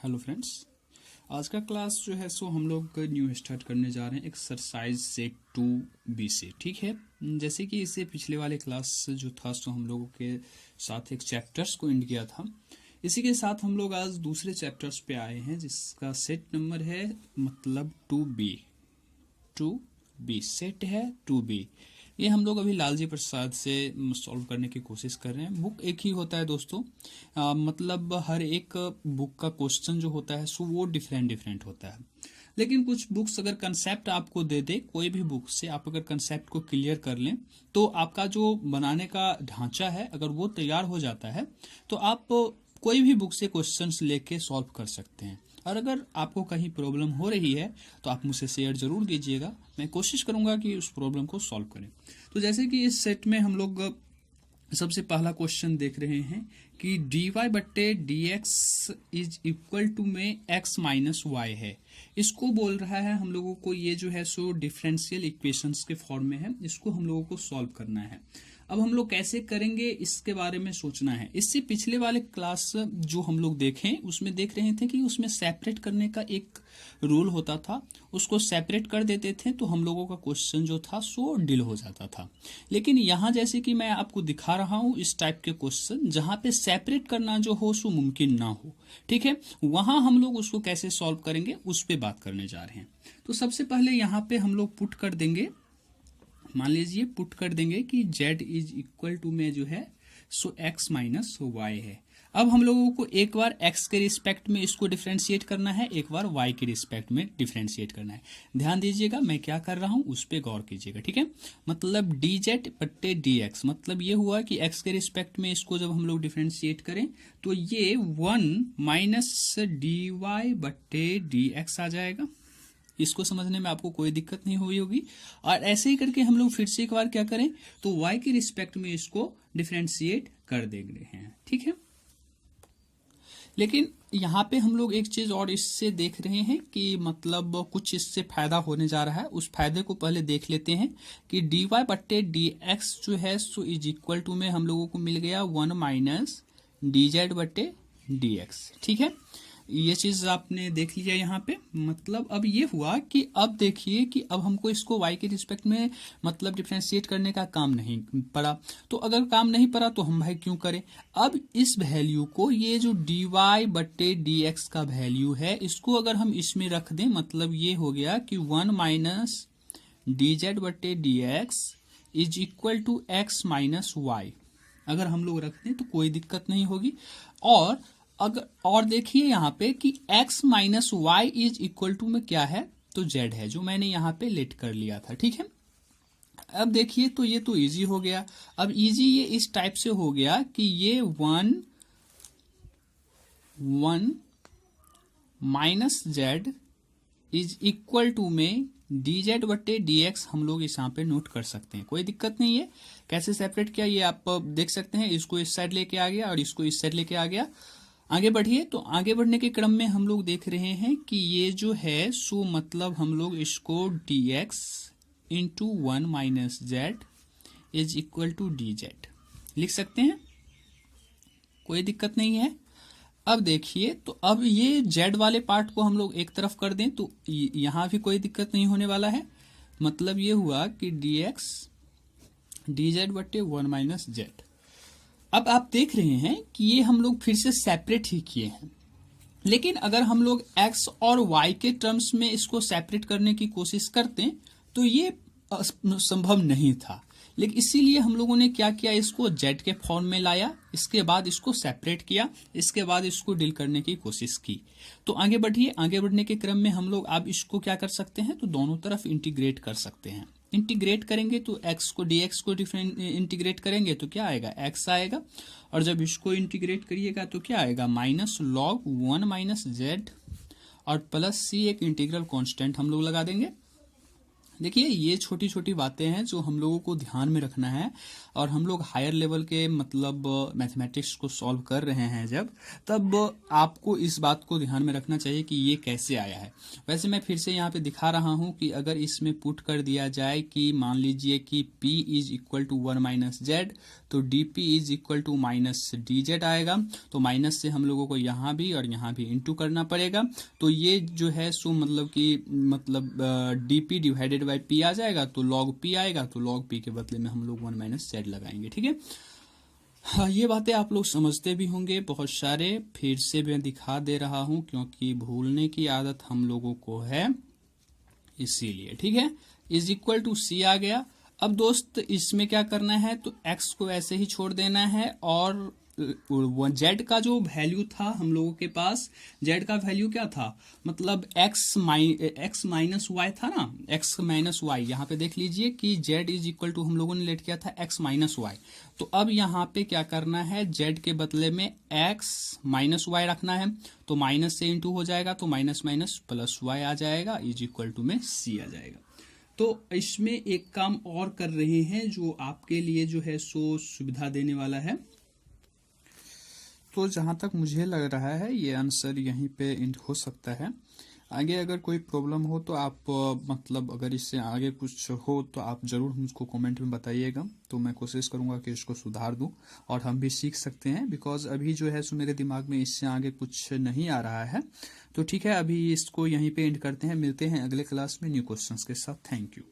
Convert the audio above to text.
Hello friends. आज का class जो है सो हम लोग न्यू स्टार्ट करने जा रहे हैं एक्सरसाइज सेट 2B से। ठीक है, जैसे कि इससे पिछले वाले क्लास जो था सो हम लोगों के साथ एक चैप्टर्स को एंड किया था। इसी के साथ हम लोग आज दूसरे चैप्टर्स पे आए हैं जिसका सेट नंबर है मतलब 2B सेट है 2B। ये हम लोग अभी लालजी प्रसाद से सॉल्व करने की कोशिश कर रहे हैं। बुक एक ही होता है दोस्तों, मतलब हर एक बुक का क्वेश्चन जो होता है सो वो डिफरेंट होता है। लेकिन कुछ बुक्स अगर कंसेप्ट आपको दे दे, कोई भी बुक से आप अगर कंसेप्ट को क्लियर कर लें तो आपका जो बनाने का ढांचा है अगर वो तैयार हो जाता है तो आप कोई भी बुक से क्वेश्चंस लेके सॉल्व कर सकते हैं। और अगर आपको कहीं प्रॉब्लम हो रही है तो आप मुझसे शेयर जरूर कीजिएगा, मैं कोशिश करूंगा कि उस प्रॉब्लम को सॉल्व करें। तो जैसे कि इस सेट में हम लोग सबसे पहला क्वेश्चन देख रहे हैं कि dy/dx इज इक्वल टू में x माइनस वाई है। इसको बोल रहा है हम लोगों को, ये जो है सो डिफरेंशियल इक्वेशंस के फॉर्म में है, इसको हम लोगों को सॉल्व करना है। अब हम लोग कैसे करेंगे इसके बारे में सोचना है। इससे पिछले वाले क्लास जो हम लोग देखें उसमें देख रहे थे कि उसमें सेपरेट करने का एक रूल होता था, उसको सेपरेट कर देते थे तो हम लोगों का क्वेश्चन जो था सो डील हो जाता था। लेकिन यहाँ जैसे कि मैं आपको दिखा रहा हूँ इस टाइप के क्वेश्चन जहाँ पे सेपरेट करना जो हो सो मुमकिन ना हो, ठीक है, वहां हम लोग उसको कैसे सॉल्व करेंगे उस पर बात करने जा रहे हैं। तो सबसे पहले यहाँ पे हम लोग पुट कर देंगे, मान लीजिए पुट कर देंगे कि z इज इक्वल टू में जो है सो x माइनस वाई है। अब हम लोगों को एक बार x के रिस्पेक्ट में इसको डिफरेंशिएट करना है, एक बार y के रिस्पेक्ट में डिफरेंशिएट करना है। ध्यान दीजिएगा मैं क्या कर रहा हूं उस पर गौर कीजिएगा, ठीक है। मतलब dz/dx मतलब ये हुआ कि x के रिस्पेक्ट में इसको जब हम लोग डिफरेंशिएट करें तो ये 1 माइनस dy/dx आ जाएगा। इसको समझने में आपको कोई दिक्कत नहीं हुई होगी। और ऐसे ही करके हम लोग फिर से एक बार क्या करें तो y के रिस्पेक्ट में इसको डिफरेंशिएट कर देंगे हैं, ठीक है। लेकिन यहाँ पे हम लोग एक चीज और इससे देख रहे हैं कि मतलब कुछ इससे फायदा होने जा रहा है, उस फायदे को पहले देख लेते हैं कि dy/dx जो है सो इज इक्वल टू में हम लोगों को मिल गया 1 माइनस dz/dx, ठीक है। ये चीज आपने देख लिया यहाँ पे। मतलब अब ये हुआ कि अब देखिए कि अब हमको इसको y के रिस्पेक्ट में मतलब डिफरेंशिएट करने का काम नहीं पड़ा। तो अगर काम नहीं पड़ा तो हम भाई क्यों करें। अब इस वैल्यू को, ये जो dy/dx का वैल्यू है, इसको अगर हम इसमें रख दें मतलब ये हो गया कि 1 minus dz/dx is equal to x minus y. अगर हम लोग रख दें तो कोई दिक्कत नहीं होगी। और देखिए यहाँ पे कि x minus y is equal to में क्या है तो z है, जो मैंने यहाँ पे लेट कर लिया था, ठीक है। अब देखिए तो ये तो इजी हो गया। अब इजी ये इस टाइप से हो गया कि ये 1 minus z is equal to में dz/dx हम लोग इस यहाँ पे नोट कर सकते हैं, कोई दिक्कत नहीं है। कैसे सेपरेट किया ये आप देख सकते हैं, इसको इस साइड लेके आ गया और इसको इस साइड लेके आ गया। आगे बढ़िए। तो आगे बढ़ने के क्रम में हम लोग देख रहे हैं कि ये जो है सो मतलब हम लोग इसको dx into 1 minus z is equal to dz लिख सकते हैं, कोई दिक्कत नहीं है। अब देखिए तो अब ये z वाले पार्ट को हम लोग एक तरफ कर दें तो यहां भी कोई दिक्कत नहीं होने वाला है। मतलब ये हुआ कि dx dz/1 माइनस z। अब आप देख रहे हैं कि ये हम लोग फिर से सेपरेट ही किए हैं, लेकिन अगर हम लोग x और y के टर्म्स में इसको सेपरेट करने की कोशिश करते तो ये संभव नहीं था। लेकिन इसीलिए हम लोगों ने क्या किया, इसको z के फॉर्म में लाया, इसके बाद इसको सेपरेट किया, इसके बाद इसको डील करने की कोशिश की। तो आगे बढ़िए। आगे बढ़ने के क्रम में हम लोग अब इसको क्या कर सकते हैं तो दोनों तरफ इंटीग्रेट कर सकते हैं। इंटीग्रेट करेंगे तो x को dx को इंटीग्रेट करेंगे तो क्या आएगा x आएगा, और जब इसको इंटीग्रेट करिएगा तो क्या आएगा माइनस लॉग 1 माइनस z और प्लस c एक इंटीग्रल कांस्टेंट हम लोग लगा देंगे। देखिए ये छोटी छोटी बातें हैं जो हम लोगों को ध्यान में रखना है, और हम लोग हायर लेवल के मतलब मैथमेटिक्स को सॉल्व कर रहे हैं जब, तब आपको इस बात को ध्यान में रखना चाहिए कि ये कैसे आया है। वैसे मैं फिर से यहाँ पे दिखा रहा हूँ कि अगर इसमें पुट कर दिया जाए कि मान लीजिए कि p is equal to 1 minus z, तो dp is equal to minus d z आएगा। तो माइनस से हम लोगों को यहाँ भी और यहाँ भी इंटू करना पड़ेगा। तो ये जो है सो मतलब कि dp डिवाइडेड बाई p आ जाएगा, तो log p आएगा। तो log p के बदले में हम लोग 1 माइनस जेड लगाएंगे। ठीक है, हाँ ये बातें आप लोग समझते भी होंगे बहुत सारे। फिर से मैं दिखा दे रहा हूं क्योंकि भूलने की आदत हम लोगों को है, इसीलिए। ठीक है, इज इक्वल टू सी आ गया। अब दोस्त इसमें क्या करना है, तो x को ऐसे ही छोड़ देना है, और z का जो वैल्यू था हम लोगों के पास, z का वैल्यू क्या था, मतलब x माइनस वाई था ना, x माइनस वाई। यहाँ पे देख लीजिए कि z इज इक्वल टू हम लोगों ने लेट किया था x माइनस वाई। तो अब यहाँ पे क्या करना है, z के बदले में x माइनस वाई रखना है। तो माइनस से इंटू हो जाएगा, तो माइनस माइनस प्लस वाई आ जाएगा, इज इक्वल टू में c आ जाएगा। तो इसमें एक काम और कर रहे हैं जो आपके लिए जो है सो सुविधा देने वाला है। तो जहां तक मुझे लग रहा है ये आंसर यहीं पे एंड हो सकता है। आगे अगर कोई प्रॉब्लम हो तो आप मतलब अगर इससे आगे कुछ हो तो आप जरूर मुझको कमेंट में बताइएगा, तो मैं कोशिश करूंगा कि इसको सुधार दूं और हम भी सीख सकते हैं। बिकॉज अभी जो है सो मेरे दिमाग में इससे आगे कुछ नहीं आ रहा है। तो ठीक है, अभी इसको यहीं पे एंड करते हैं, मिलते हैं अगले क्लास में न्यू क्वेश्चंस के साथ। Thank you.